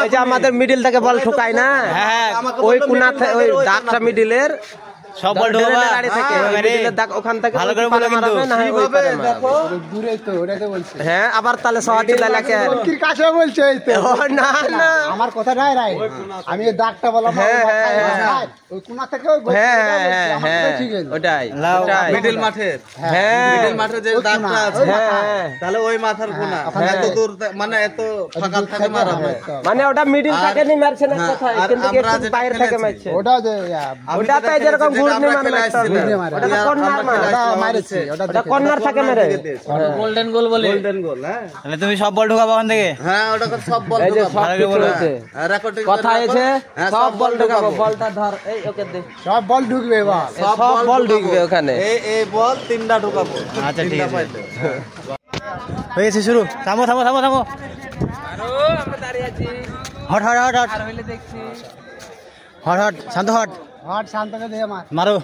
এই যে আমাদের মিডল থেকে বল ঠুকায় না, ওই কোনা ওই দাগটা মিডলের সব বল ঢোকা গাড়ি থেকে মিডলের দাগ ওখান থেকে ভালো করে বলে কিন্তু কিভাবে দেখো দূরে তো ওটাতে বলছে। হ্যাঁ আবার তাহলে সহাটি লালাকে কি কাছে বলছে এই তো না না আমার কথা নাই রাই, আমি এই দাগটা বললাম। হ্যাঁ হ্যাঁ ওই কোনা থেকে হ্যাঁ হ্যাঁ ওটাই মিডল মাঠের। হ্যাঁ মিডল মাঠের যে দাগটা আছে তাহলে ওই মাথার কোনা এত দূর মানে এত ফাঁকা থেকে মারা হয়, মানে ওটা মিডল থেকে নি মারছে না কোথায় কিন্তু একটু বাইরে থেকে মারছে। ওটা যে ওটাতে যেরকম ঘুরনি মারছে ওটা কর্নার মারছে, ওটা কর্নার থেকে মেরে গোল্ডেন গোল বলে। গোল্ডেন গোল হ্যাঁ তাহলে তুমি সব বল ঢোকাবো ওখান থেকে। হ্যাঁ ওটা সব বল ঢোকাবো রেকর্ডিং কথা আছে, সব বল ঢোকাবো। বলটা ধর এই ওকে দে, সব বল ঢুকবে বাস, সব বল ঢুকবে ওখানে। এই বল তিনটা ঢোকাবো। আচ্ছা ঠিক আছে হয়ে গেছে শুরু। থামো থামো থামো থামো আরো আমরা দাঁড়িয়ে আছি। হট হট হট হট আর হইলে দেখছি। হট হট শান্ত হট হট শান্তকে দে মারো।